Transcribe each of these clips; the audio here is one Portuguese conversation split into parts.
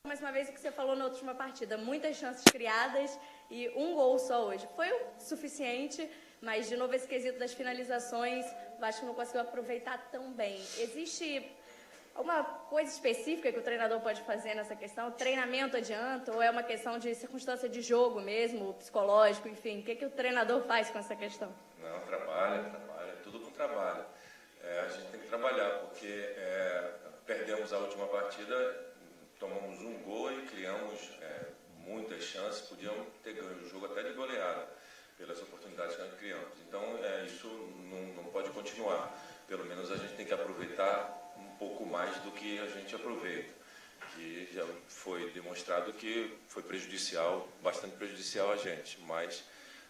Mais uma vez o que você falou na última partida, muitas chances criadas e um gol só hoje. Foi o suficiente, mas de novo esse quesito das finalizações, o Vasco não conseguiu aproveitar tão bem. Existe alguma coisa específica que o treinador pode fazer nessa questão? Treinamento adianta ou é uma questão de circunstância de jogo mesmo, psicológico, enfim? O que o treinador faz com essa questão? Não, trabalha, tudo com trabalho. A gente tem que trabalhar, porque perdemos a última partida, tomamos um gol e criamos muitas chances, podíamos ter ganho o jogo até de goleada, pelas oportunidades que nós criamos. Então, isso não pode continuar. Pelo menos a gente tem que aproveitar um pouco mais do que a gente aproveita, que já foi demonstrado que foi prejudicial, bastante prejudicial a gente, mas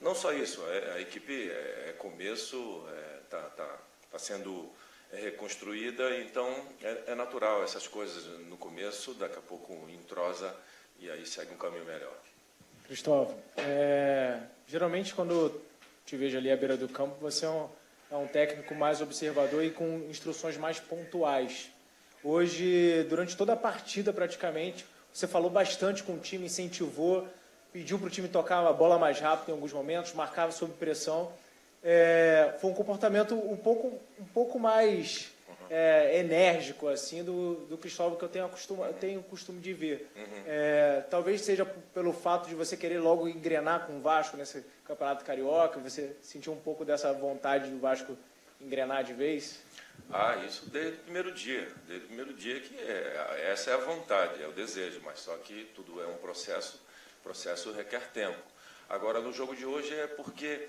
não só isso, a equipe começo, está sendo reconstruída, então é natural essas coisas no começo, daqui a pouco entrosa e aí segue um caminho melhor. Cristóvão, geralmente quando te vejo ali à beira do campo, você é um técnico mais observador e com instruções mais pontuais. Hoje, durante toda a partida praticamente, você falou bastante com o time, incentivou, pediu para o time tocar a bola mais rápido em alguns momentos, marcava sob pressão. Foi um comportamento um pouco mais enérgico assim do Cristóvão que eu tenho costume de ver. Talvez seja pelo fato de você querer logo engrenar com o Vasco nesse Campeonato Carioca, você sentiu um pouco dessa vontade do Vasco engrenar de vez? Isso desde o primeiro dia que essa é a vontade, é o desejo, mas só que tudo é um processo requer tempo. Agora, no jogo de hoje é porque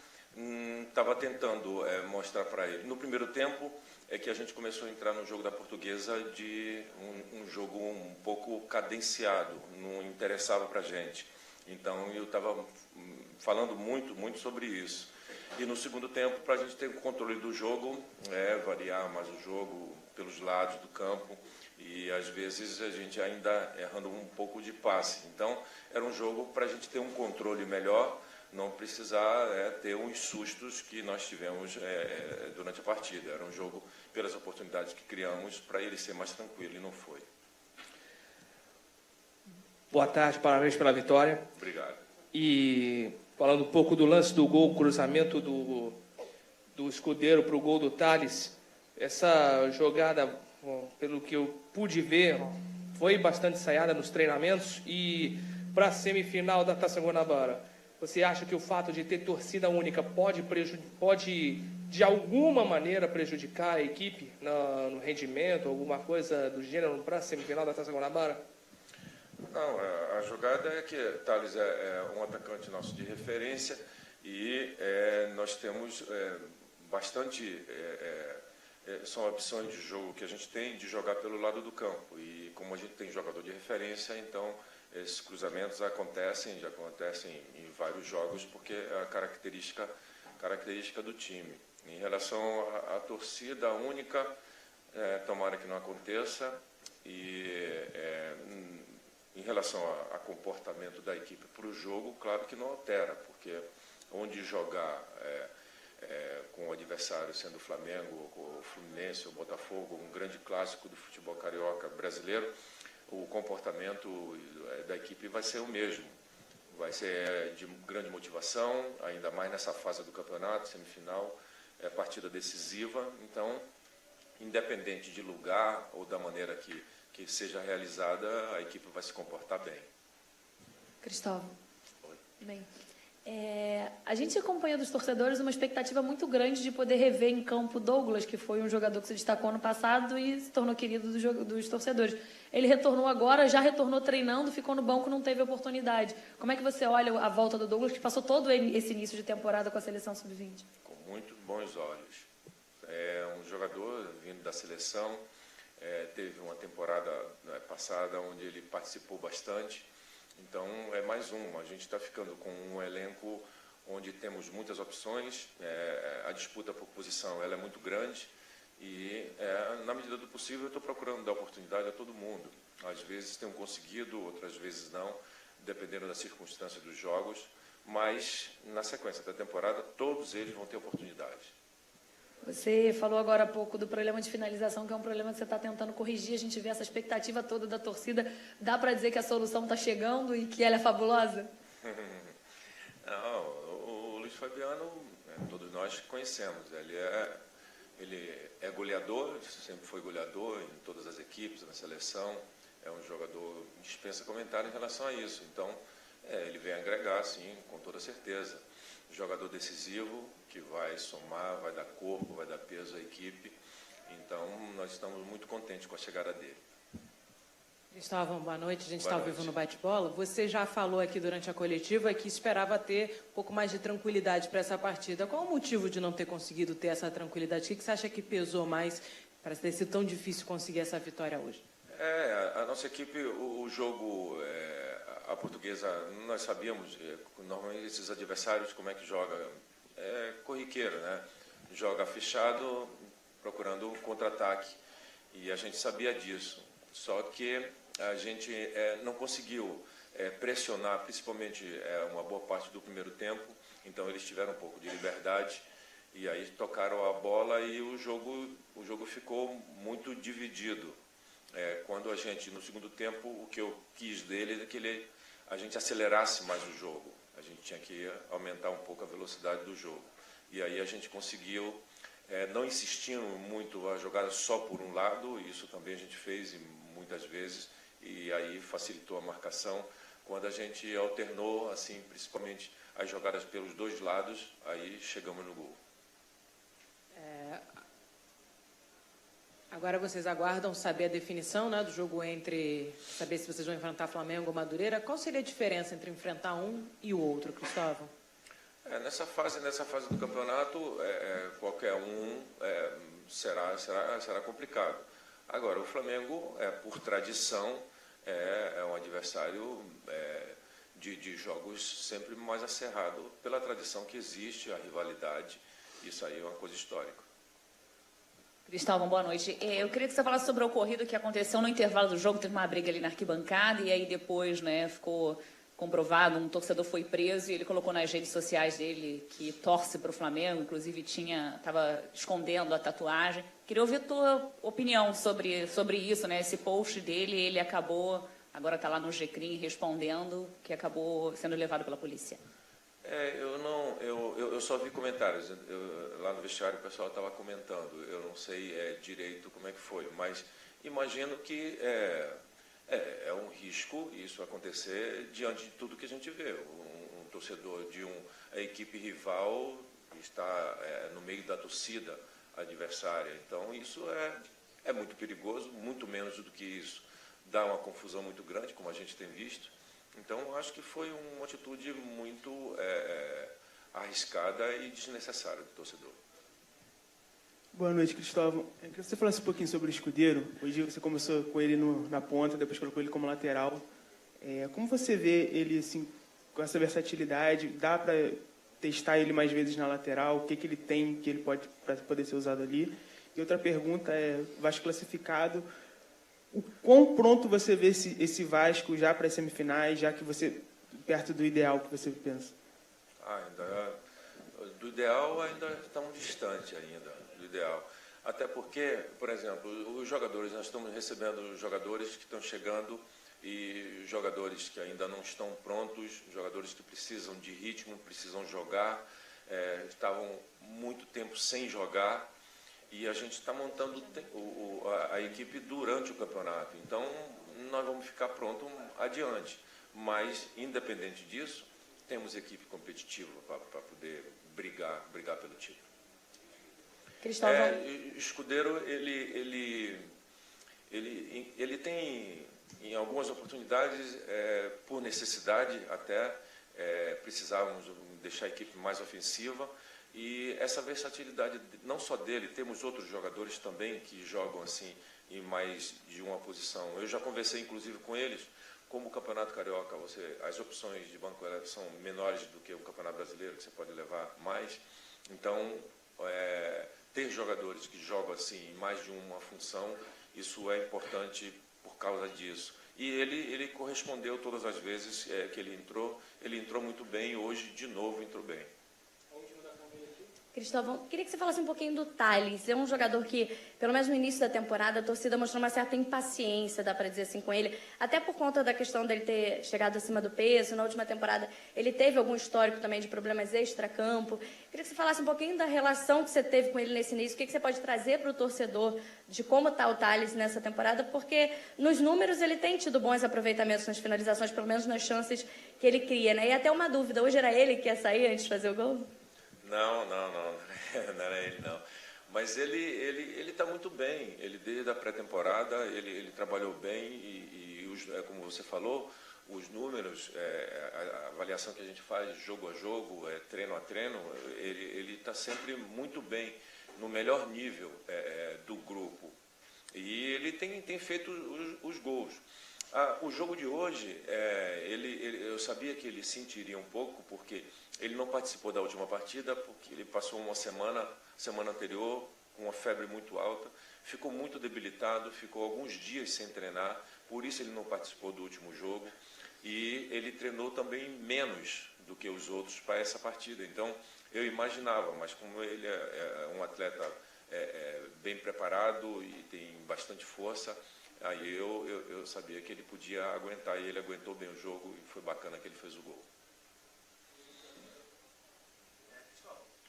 estava tentando mostrar para ele. No primeiro tempo é que a gente começou a entrar no jogo da Portuguesa de um jogo um pouco cadenciado, não interessava para a gente. Então, eu estava falando muito sobre isso. E no segundo tempo, para a gente ter o controle do jogo, variar mais o jogo pelos lados do campo e, às vezes, a gente ainda errando um pouco de passe. Então, era um jogo para a gente ter um controle melhor, não precisar ter uns sustos que nós tivemos durante a partida. Era um jogo pelas oportunidades que criamos para ele ser mais tranquilo, e não foi. Boa tarde, parabéns pela vitória. Obrigado. E falando um pouco do lance do gol, cruzamento do Escudeiro para o gol do Thales, essa jogada, pelo que eu pude ver, foi bastante ensaiada nos treinamentos. E para a semifinal da Taça Guanabara, você acha que o fato de ter torcida única pode de alguma maneira prejudicar a equipe no rendimento, alguma coisa do gênero para a semifinal da Taça Guanabara? Não, a jogada é que Thales é um atacante nosso de referência e nós temos bastante... são opções de jogo que a gente tem de jogar pelo lado do campo. E como a gente tem jogador de referência, então esses cruzamentos já acontecem em vários jogos, porque é a característica do time. Em relação à torcida única, tomara que não aconteça. E em relação a comportamento da equipe para o jogo, claro que não altera, porque onde jogar com o adversário sendo o Flamengo, o Fluminense, o Botafogo, um grande clássico do futebol carioca brasileiro, o comportamento da equipe vai ser o mesmo. Vai ser de grande motivação, ainda mais nessa fase do campeonato, semifinal, partida decisiva. Então, independente de lugar ou da maneira que seja realizada, a equipe vai se comportar bem. Cristóvão. Oi. Bem, a gente acompanha dos torcedores uma expectativa muito grande de poder rever em campo Douglas, que foi um jogador que se destacou ano passado e se tornou querido dos torcedores. Ele retornou agora, já retornou treinando, ficou no banco, não teve oportunidade. Como é que você olha a volta do Douglas, que passou todo esse início de temporada com a seleção sub-20? Com muito bons olhos. É um jogador vindo da seleção, teve uma temporada passada onde ele participou bastante. Então, é mais um. A gente está ficando com um elenco onde temos muitas opções. A disputa por posição ela é muito grande. E, na medida do possível, eu estou procurando dar oportunidade a todo mundo. Às vezes tenho conseguido, outras vezes não, dependendo da circunstância dos jogos. Mas, na sequência da temporada, todos eles vão ter oportunidade. Você falou agora há pouco do problema de finalização, que é um problema que você está tentando corrigir. A gente vê essa expectativa toda da torcida. Dá para dizer que a solução está chegando e que ela é fabulosa? Não, o Luiz Fabiano, todos nós conhecemos. Ele é goleador, sempre foi goleador em todas as equipes, na seleção. É um jogador, dispensa comentário em relação a isso. Então, ele vem agregar, sim, com toda certeza. Jogador decisivo, que vai somar, vai dar corpo, vai dar peso à equipe. Então, nós estamos muito contentes com a chegada dele. Cristóvão, boa noite. A gente está ao vivo no Bate-Bola. Você já falou aqui durante a coletiva que esperava ter um pouco mais de tranquilidade para essa partida. Qual o motivo de não ter conseguido ter essa tranquilidade? O que você acha que pesou mais para ter sido tão difícil conseguir essa vitória hoje? A nossa equipe, o jogo, a portuguesa, nós sabíamos, normalmente esses adversários, como é que joga? É corriqueiro, né? Joga fechado, procurando um contra-ataque. E a gente sabia disso. Só que a gente não conseguiu pressionar, principalmente uma boa parte do primeiro tempo. Então eles tiveram um pouco de liberdade e aí tocaram a bola e o jogo ficou muito dividido. Quando a gente, no segundo tempo, o que eu quis dele é que a gente acelerasse mais o jogo. A gente tinha que aumentar um pouco a velocidade do jogo. E aí a gente conseguiu, não insistindo muito a jogada só por um lado, isso também a gente fez muitas vezes, e aí facilitou a marcação. Quando a gente alternou, assim, principalmente as jogadas pelos dois lados, aí chegamos no gol. Agora vocês aguardam saber a definição, né, do jogo entre... Saber se vocês vão enfrentar Flamengo ou Madureira. Qual seria a diferença entre enfrentar um e o outro, Cristóvão? Nessa fase do campeonato, qualquer um será complicado. Agora, o Flamengo, por tradição, é um adversário de jogos sempre mais acerrado, pela tradição que existe, a rivalidade. Isso aí é uma coisa histórica. Cristóvão, boa noite. Eu queria que você falasse sobre o ocorrido que aconteceu no intervalo do jogo. Teve uma briga ali na arquibancada e aí depois, né, ficou comprovado, um torcedor foi preso e ele colocou nas redes sociais dele que torce para o Flamengo, inclusive estava escondendo a tatuagem. Queria ouvir a tua opinião sobre isso, né? Esse post dele, ele acabou, agora está lá no GCRIM respondendo, que acabou sendo levado pela polícia. Eu só vi comentários. Lá no vestiário o pessoal estava comentando. Eu não sei direito como é que foi, mas imagino que é um risco isso acontecer diante de tudo que a gente vê. Um torcedor de a equipe rival está no meio da torcida adversária. Então, isso é muito perigoso, muito menos do que isso. Dá uma confusão muito grande, como a gente tem visto. Então, acho que foi uma atitude muito arriscada e desnecessária do torcedor. Boa noite, Cristóvão. Eu queria que você falasse um pouquinho sobre o Escudeiro. Hoje você começou com ele na ponta, depois colocou ele como lateral. Como você vê ele assim, com essa versatilidade? Dá para testar ele mais vezes na lateral? O que ele tem que ele pode para poder ser usado ali? E outra pergunta Vasco classificado. O quão pronto você vê esse Vasco já para as semifinais, já que você perto do ideal que você pensa? Do ideal ainda estamos distante do ideal. Até porque, por exemplo, os jogadores, nós estamos recebendo jogadores que estão chegando e jogadores que ainda não estão prontos, jogadores que precisam de ritmo, precisam jogar, estavam muito tempo sem jogar. E a gente está montando a equipe durante o campeonato. Então, nós vamos ficar pronto adiante. Mas, independente disso, temos equipe competitiva para poder brigar pelo título. Cristóvão. Escudeiro, ele tem, em algumas oportunidades, por necessidade até, precisávamos deixar a equipe mais ofensiva. E essa versatilidade, não só dele, temos outros jogadores também que jogam assim em mais de uma posição. Eu já conversei, inclusive, com eles, como o Campeonato Carioca, as opções de banco são menores do que o Campeonato Brasileiro, que você pode levar mais. Então, ter jogadores que jogam assim em mais de uma função, isso é importante por causa disso. E ele correspondeu todas as vezes que ele entrou muito bem, e hoje, de novo, entrou bem. Cristóvão, queria que você falasse um pouquinho do Thales. É um jogador que, pelo menos no início da temporada, a torcida mostrou uma certa impaciência, dá para dizer assim, com ele. Até por conta da questão dele ter chegado acima do peso. Na última temporada, ele teve algum histórico também de problemas extra-campo. Queria que você falasse um pouquinho da relação que você teve com ele nesse início. O que você pode trazer para o torcedor de como está o Thales nessa temporada? Porque nos números ele tem tido bons aproveitamentos nas finalizações, pelo menos nas chances que ele cria, né? E até uma dúvida, hoje era ele que ia sair antes de fazer o gol? Não, não era ele não. Mas ele está muito bem. Ele desde a pré-temporada ele trabalhou bem como você falou, os números, a avaliação que a gente faz jogo a jogo, treino a treino, ele está sempre muito bem, no melhor nível do grupo. E ele tem feito os gols. O jogo de hoje, eu sabia que ele sentiria um pouco, porque ele não participou da última partida, porque ele passou uma semana anterior, com uma febre muito alta, ficou muito debilitado, ficou alguns dias sem treinar, por isso ele não participou do último jogo, e ele treinou também menos do que os outros para essa partida. Então, eu imaginava, mas como ele é um atleta bem preparado e tem bastante força, aí eu sabia que ele podia aguentar, e ele aguentou bem o jogo, e foi bacana que ele fez o gol.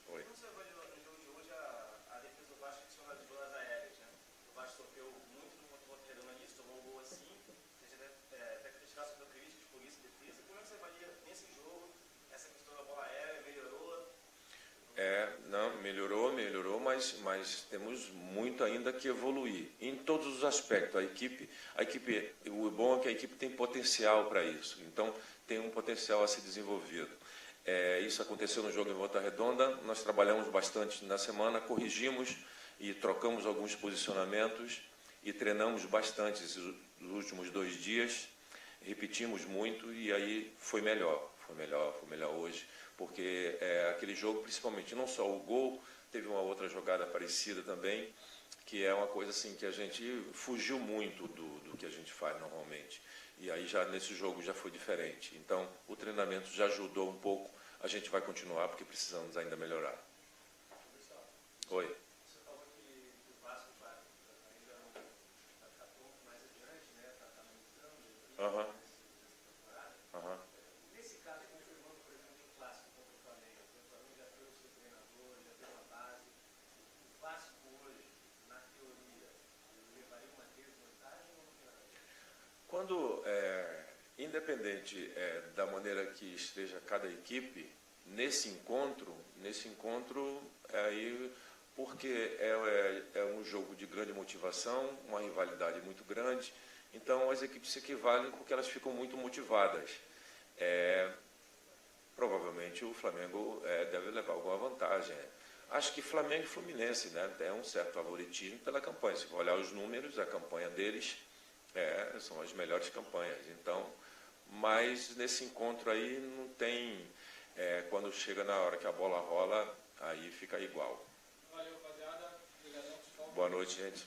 Oi. Como você avaliou no jogo de hoje a defesa do Vasco que as bolas aéreas, né? O Vasco sofreu muito no contra-ataque nisso, tomou um gol assim, você até criticar sobre críticas por isso, defesa. Como é que você avalia nesse jogo essa questão da bola aérea? Melhorou? Não, melhorou, mas temos muito ainda que evoluir em todos os aspectos. A equipe, o bom é que a equipe tem potencial para isso, então tem um potencial a ser desenvolvido. Isso aconteceu no jogo em Volta Redonda, nós trabalhamos bastante na semana, corrigimos e trocamos alguns posicionamentos e treinamos bastante esses últimos 2 dias, repetimos muito e aí foi melhor hoje, porque aquele jogo, principalmente, não só o gol, teve uma outra jogada parecida também, que é uma coisa assim que a gente fugiu muito do que a gente faz normalmente. E aí já nesse jogo já foi diferente. Então o treinamento já ajudou um pouco. A gente vai continuar porque precisamos ainda melhorar. Oi. Você falou que o Vasco ainda não vai ficar pronto mais adiante, né? Está analisando. Nesse caso, confirmando, por exemplo, o clássico contra o Flamengo já foi o seu treinador, já tem uma base. O Vasco hoje, na teoria, levaria uma desvantagem ou não? Quando, independente da maneira que esteja cada equipe, nesse encontro aí, porque é um jogo de grande motivação, uma rivalidade muito grande, então as equipes se equivalem porque elas ficam muito motivadas. Provavelmente o Flamengo deve levar alguma vantagem. Acho que Flamengo e Fluminense, né, tem um certo favoritismo pela campanha. Se for olhar os números, a campanha deles são as melhores campanhas. Então, mas nesse encontro aí não tem, quando chega na hora que a bola rola, aí fica igual. Valeu, rapaziada. Obrigadão, pessoal. Boa noite, gente.